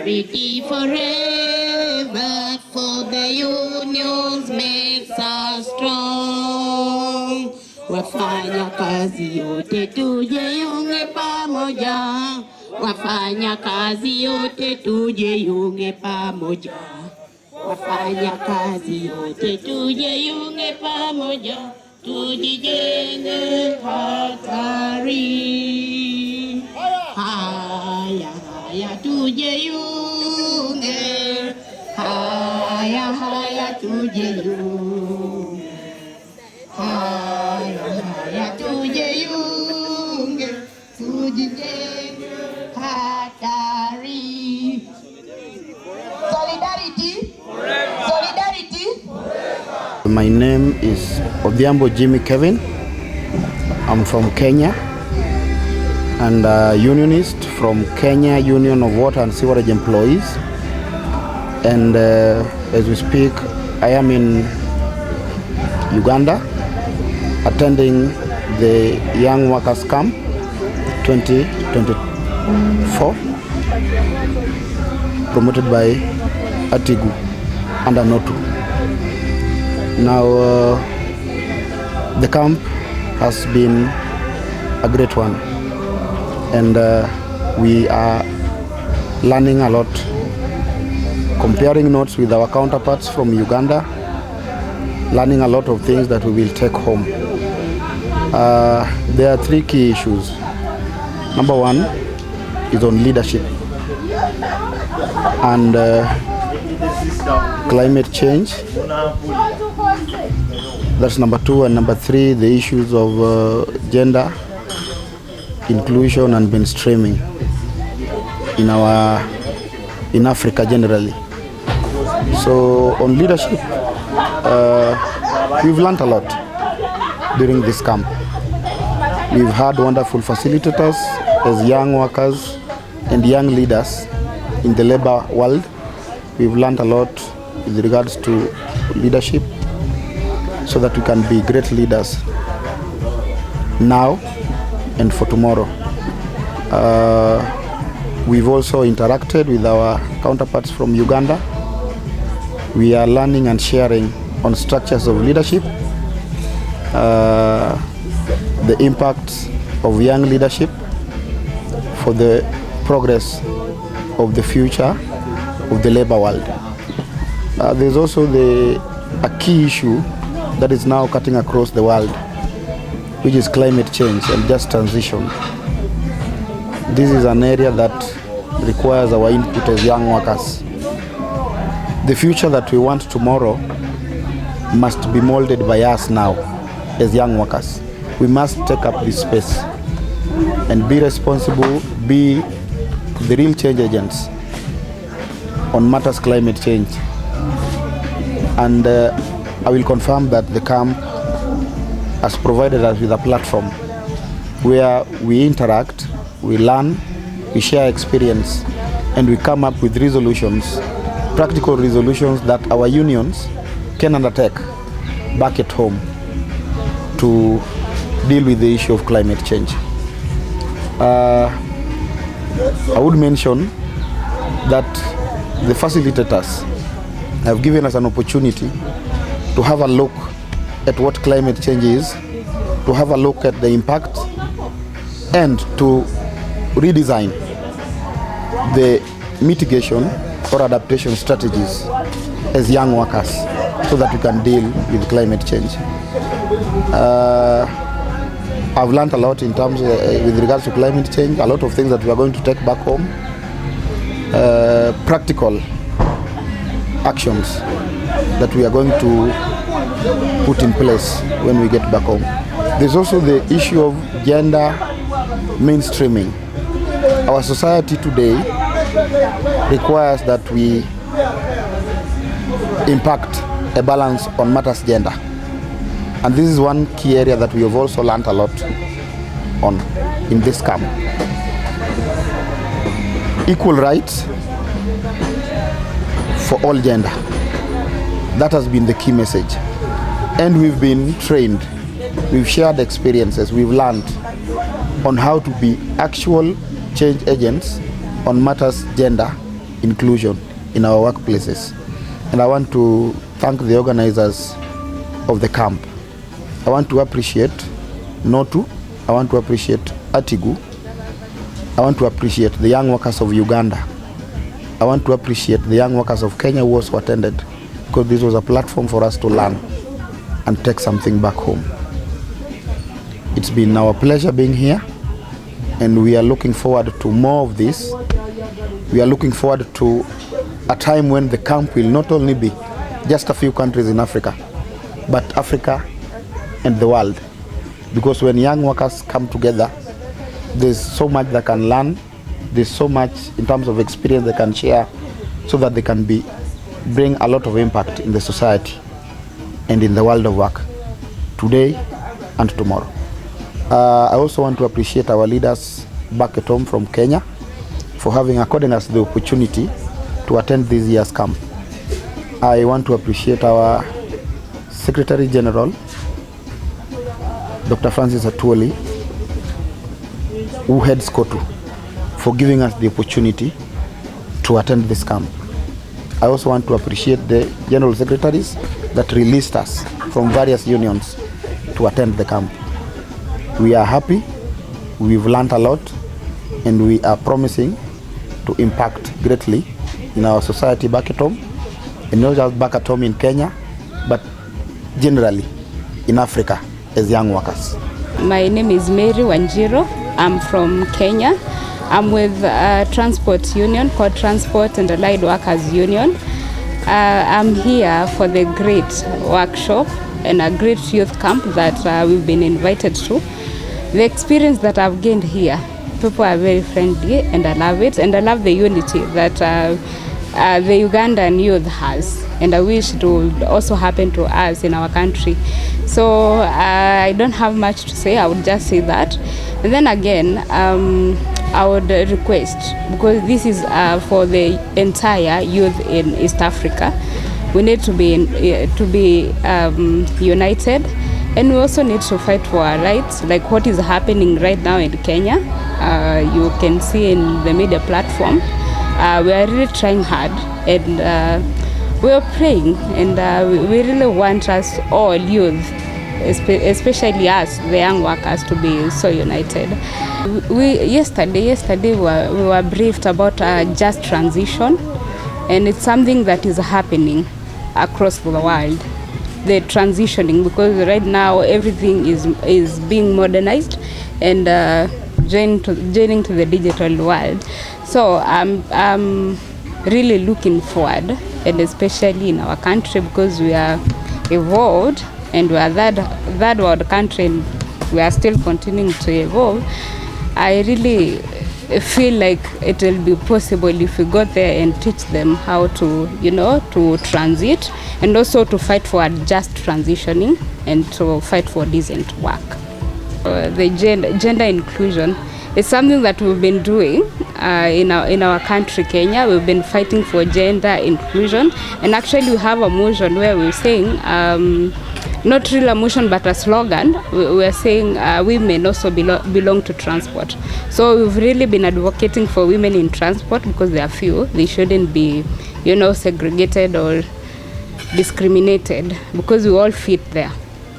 Solidarity forever, for the unions makes us strong. Wafanya kazi yote tujiunge pamoja, wafanya kazi yote tujiunge pamoja, wafanya kazi yote tujiunge pamoja, tujijenge hatari. Haya haya tujiunge, haya haya tujiunge, haya haya tujiunge, tujijenge hatari. Solidarity, solidarity. My name is Odhiambo Jimmy Kevin. I'm from Kenya and a unionist from Kenya Union of Water and Sewerage Employees. And as we speak, I am in Uganda attending the Young Workers Camp 2024 promoted by ATGWU under NOTU. Now the camp has been a great one, and we are learning a lot, comparing notes with our counterparts from Uganda, learning a lot of things that we will take home. There are three key issues. Number one is on leadership and climate change. That's number two. And number three, the issues of gender inclusion and mainstreaming in Africa generally. So on leadership, we've learned a lot during this camp. We've had wonderful facilitators as young workers and young leaders in the labor world. We've learned a lot with regards to leadership so that we can be great leaders now and for tomorrow. We've also interacted with our counterparts from Uganda. We are learning and sharing on structures of leadership, the impact of young leadership for the progress of the future of the labor world. There's also a key issue that is now cutting across the world, which is climate change and just transition. This is an area that requires our input as young workers. The future that we want tomorrow must be molded by us now as young workers. We must take up this space and be responsible, be the real change agents on matters climate change. And I will confirm that the camp has provided us with a platform where we interact, we learn, we share experience, and we come up with resolutions, practical resolutions that our unions can undertake back at home to deal with the issue of climate change. I would mention that the facilitators have given us an opportunity to have a look at what climate change is, to have a look at the impact, and to redesign the mitigation or adaptation strategies as young workers so that we can deal with climate change. I've learned a lot in terms with regards to climate change, a lot of things that we are going to take back home, practical actions that we are going to put in place when we get back home. There's also the issue of gender mainstreaming. Our society today requires that we impact a balance on matters gender. And this is one key area that we have also learned a lot. on in this camp. Equal rights for all gender. That has been the key message. And we've been trained, we've shared experiences, we've learned on how to be actual change agents on matters gender inclusion in our workplaces. And I want to thank the organizers of the camp. I want to appreciate NOTU, I want to appreciate ATGWU, I want to appreciate the young workers of Uganda. I want to appreciate the young workers of Kenya who also attended, because this was a platform for us to learn and take something back home. It's been our pleasure being here, and we are looking forward to more of this. We are looking forward to a time when the camp will not only be just a few countries in Africa, but Africa and the world. Because when young workers come together, there's so much they can learn, there's so much in terms of experience they can share, so that they can bring a lot of impact in the society and in the world of work, today and tomorrow. I also want to appreciate our leaders back at home from Kenya for having accorded us the opportunity to attend this year's camp. I want to appreciate our Secretary General, Dr. Francis Atwoli, who heads KOTU, for giving us the opportunity to attend this camp. I also want to appreciate the General Secretaries that released us from various unions to attend the camp. We are happy, we've learned a lot, and we are promising to impact greatly in our society back at home, and not just back at home in Kenya, but generally in Africa as young workers. My name is Mary Wanjiro. I'm from Kenya. I'm with a transport union called Transport and Allied Workers Union. I'm here for the great workshop and a great youth camp that we've been invited to. The experience that I've gained here, people are very friendly and I love it, and I love the unity that the Ugandan youth has, and I wish it would also happen to us in our country. So I don't have much to say, I would just say that. And then again, I would request, because this is for the entire youth in East Africa, we need to be united, and we also need to fight for our rights, like what is happening right now in Kenya. You can see in the media platform, we are really trying hard, and we are praying, and we really want us all youth, especially us, the young workers, to be so united. Yesterday we were briefed about a just transition, and it's something that is happening across the world, the transitioning, because right now everything is being modernized and joining to the digital world. So I'm really looking forward, and especially in our country, because we are evolved and we are that world country, and we are still continuing to evolve. I really feel like it will be possible if we go there and teach them how to, to transit, and also to fight for just transitioning, and to fight for decent work. The gender inclusion is something that we've been doing in our country, Kenya. We've been fighting for gender inclusion, and actually we have a motion where we're saying, not really a motion but a slogan, we're saying women also belong to transport. So we've really been advocating for women in transport, because they are few. They shouldn't be, segregated or discriminated, because we all fit there.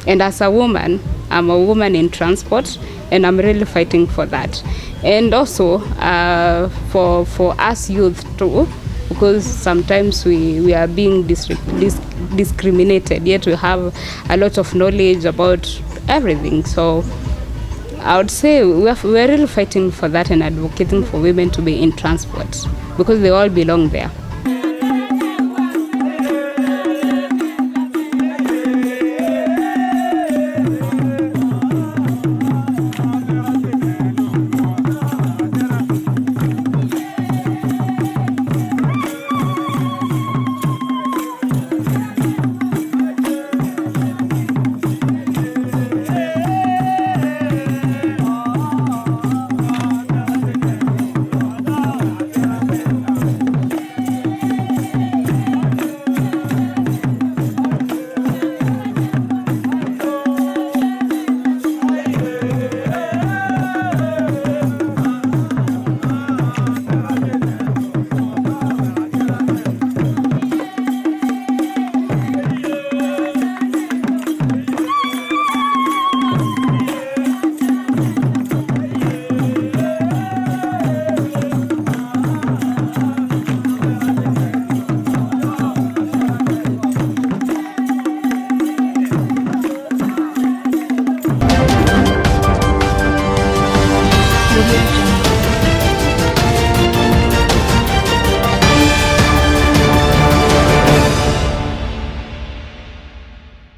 And as a woman, I'm a woman in transport, and I'm really fighting for that. And also for us youth too, because sometimes we are being discriminated, yet we have a lot of knowledge about everything. So I would say we're really fighting for that and advocating for women to be in transport, because they all belong there.